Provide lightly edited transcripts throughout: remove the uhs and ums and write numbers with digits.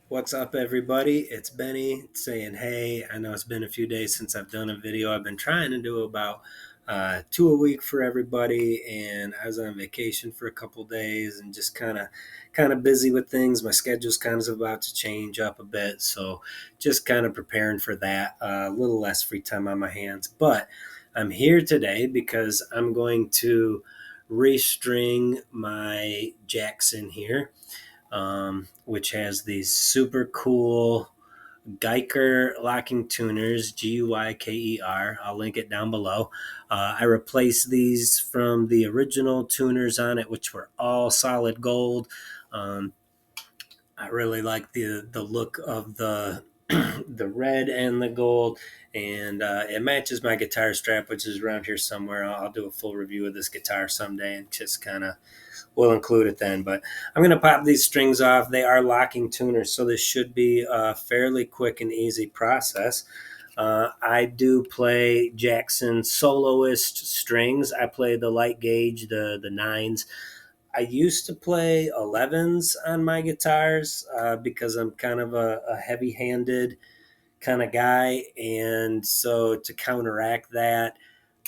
What's up, everybody? It's Benny saying hey. I know it's been a few days since I've done a video. I've been trying to do about 2 a week for everybody, and I was on vacation for a couple days and just kind of busy with things. My schedule's kind of about to change up a bit, so just kind of preparing for that. A little less free time on my hands, but I'm here today because I'm going to restring my Jackson here, which has these super cool Guyker locking tuners, Guyker. I'll link it down below. I replaced these from the original tuners on it, which were all solid gold. Um, I really like the look of the the red and the gold, and it matches my guitar strap, which is around here somewhere. I'll do a full review of this guitar someday and just kind of we'll include it then. But I'm going to pop these strings off. They are locking tuners, so this should be a fairly quick and easy process. I do play Jackson soloist strings. I play the light gauge, the nines. I used to play 11s on my guitars because I'm kind of a heavy-handed kind of guy, and so to counteract that,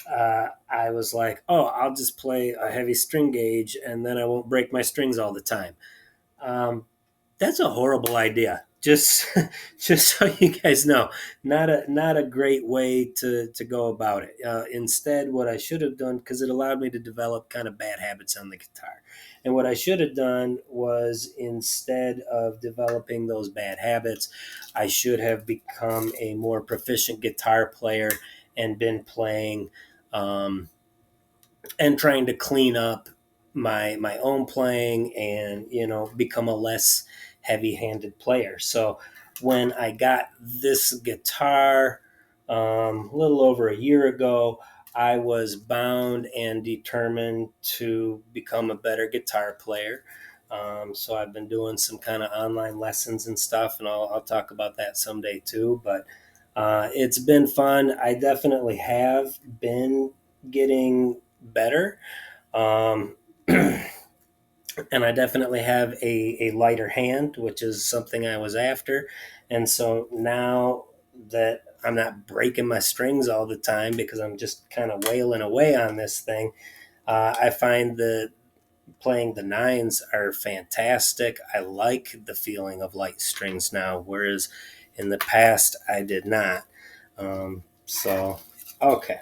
I was like, oh, I'll just play a heavy string gauge and then I won't break my strings all the time. Um, that's a horrible idea. Just, just so you guys know, not a great way to go about it. Instead, what I should have done, because it allowed me to develop kind of bad habits on the guitar, and what I should have done was, instead of developing those bad habits, I should have become a more proficient guitar player and been playing um, and trying to clean up my own playing and become a less heavy-handed player. So when I got this guitar a little over a year ago, I was bound and determined to become a better guitar player. So I've been doing some kind of online lessons and stuff, and I'll talk about that someday too. But it's been fun. I definitely have been getting better. Um, and I definitely have a lighter hand, which is something I was after. And so now that I'm not breaking my strings all the time because I'm just kind of wailing away on this thing, I find that playing the nines are fantastic. I like the feeling of light strings now, whereas in the past I did not. So, okay.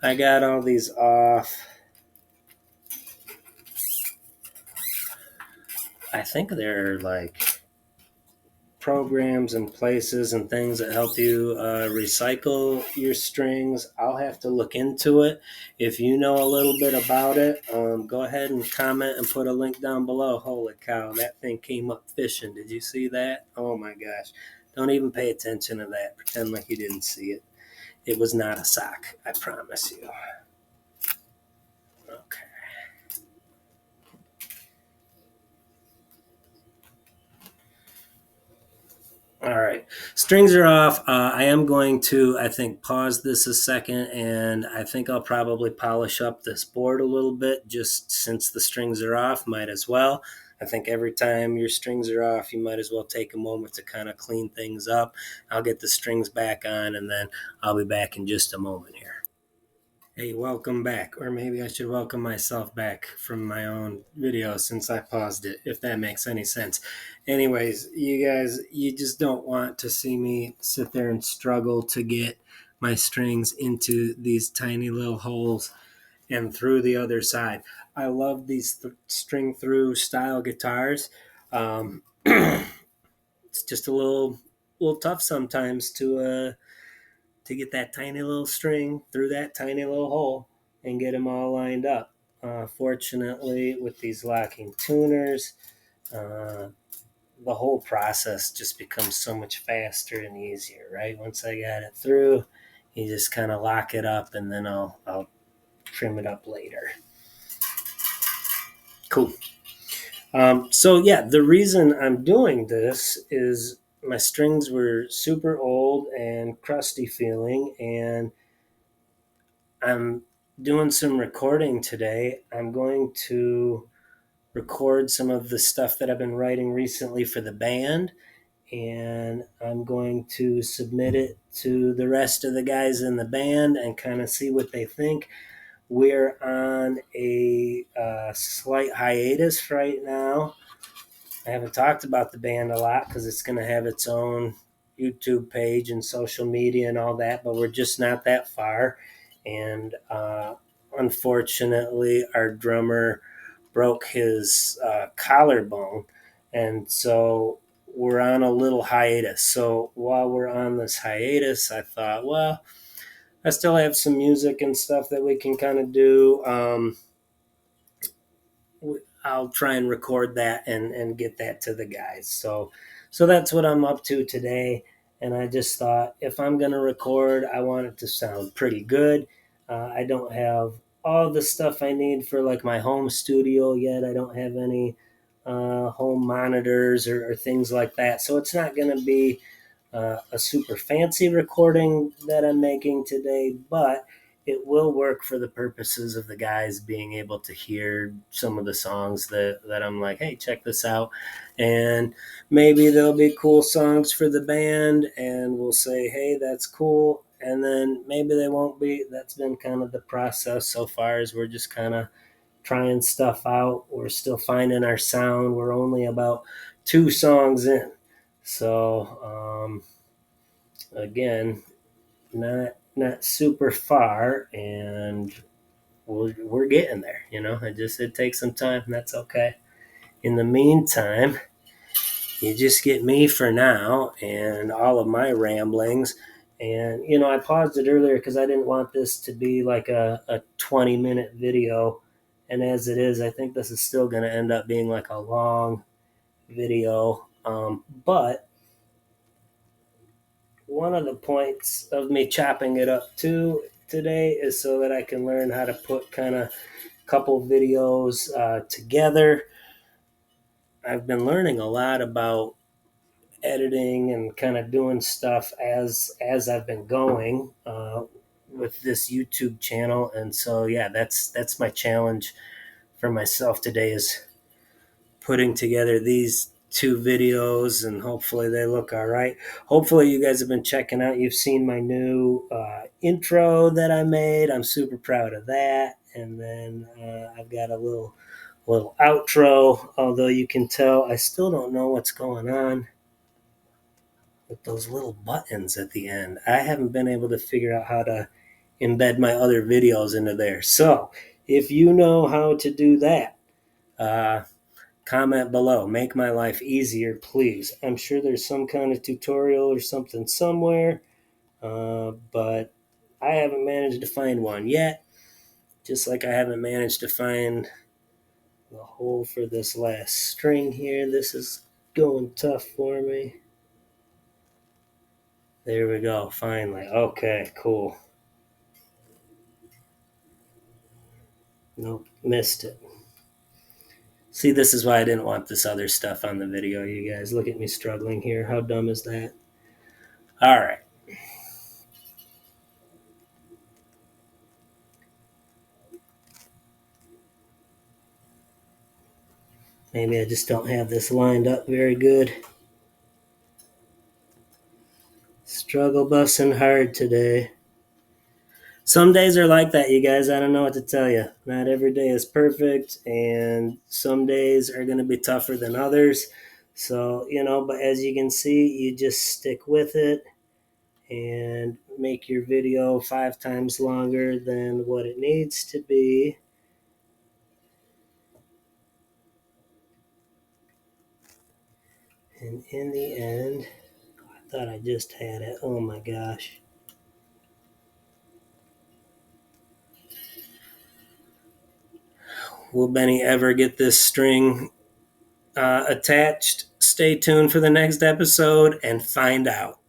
I got all these off. I think they're like programs and places and things that help you recycle your strings. I'll have to look into it. If you know a little bit about it, go ahead and comment and put a link down below. Holy cow, that thing came up fishing. Did you see that? Oh my gosh. Don't even pay attention to that. Pretend like you didn't see it. It was not a sock, I promise you. Okay. All right, strings are off. I am going to, I think, pause this a second, and I think I'll probably polish up this board a little bit just since the strings are off. Might as well. I think every time your strings are off, you might as well take a moment to kind of clean things up. I'll get the strings back on, and then I'll be back in just a moment here. Hey, welcome back. Or maybe I should welcome myself back from my own video since I paused it, if that makes any sense. Anyways, you guys, you just don't want to see me sit there and struggle to get my strings into these tiny little holes and through the other side. I love these string through style guitars. It's just a little tough sometimes to get that tiny little string through that tiny little hole and get them all lined up. Fortunately, with these locking tuners, uh, the whole process just becomes so much faster and easier, right? Once I got it through, you just kind of lock it up, and then I'll trim it up later. Cool. So yeah, the reason I'm doing this is my strings were super old and crusty feeling, and I'm doing some recording today. I'm going to record some of the stuff that I've been writing recently for the band, and I'm going to submit it to the rest of the guys in the band and kind of see what they think. We're on a slight hiatus right now. I haven't talked about the band a lot because it's going to have its own YouTube page and social media and all that, but we're just not that far. And unfortunately, our drummer broke his collarbone. And so we're on a little hiatus. So while we're on this hiatus, I thought, well, I still have some music and stuff that we can kind of do. I'll try and record that and get that to the guys. So that's what I'm up to today. And I just thought if I'm going to record, I want it to sound pretty good. I don't have all the stuff I need for like my home studio yet. I don't have any home monitors or things like that. So it's not going to be a super fancy recording that I'm making today, but it will work for the purposes of the guys being able to hear some of the songs that I'm like, hey, check this out. And maybe there'll be cool songs for the band, and we'll say, hey, that's cool. And then maybe they won't be. That's been kind of the process so far, is we're just kind of trying stuff out. We're still finding our sound. We're only about 2 songs in. So, again, not super far, and we're getting there. It takes some time, and that's okay. In the meantime, you just get me for now and all of my ramblings. And I paused it earlier because I didn't want this to be like a 20-minute video, and as it is, I think this is still going to end up being like a long video. But one of the points of me chopping it up too today is so that I can learn how to put kind of a couple videos together. I've been learning a lot about editing and kind of doing stuff as I've been going with this YouTube channel, and so yeah, that's my challenge for myself today, is putting together these 2 videos, and hopefully they look all right. Hopefully you guys have been checking out. You've seen my new intro that I made. I'm super proud of that. And then I've got a little outro, although you can tell I still don't know what's going on with those little buttons at the end. I haven't been able to figure out how to embed my other videos into there. So if you know how to do that, uh, comment below. Make my life easier, please. I'm sure there's some kind of tutorial or something somewhere, but I haven't managed to find one yet. Just like I haven't managed to find the hole for this last string here. This is going tough for me. There we go, finally. Okay, cool. Nope, missed it. See, this is why I didn't want this other stuff on the video, you guys. Look at me struggling here. How dumb is that? All right. Maybe I just don't have this lined up very good. Struggle busting hard today. Some days are like that, you guys. I don't know what to tell you. Not every day is perfect, and some days are going to be tougher than others. So, but as you can see, you just stick with it and make your video 5 times longer than what it needs to be. And in the end, I thought I just had it. Oh my gosh. Will Benny ever get this string attached? Stay tuned for the next episode and find out.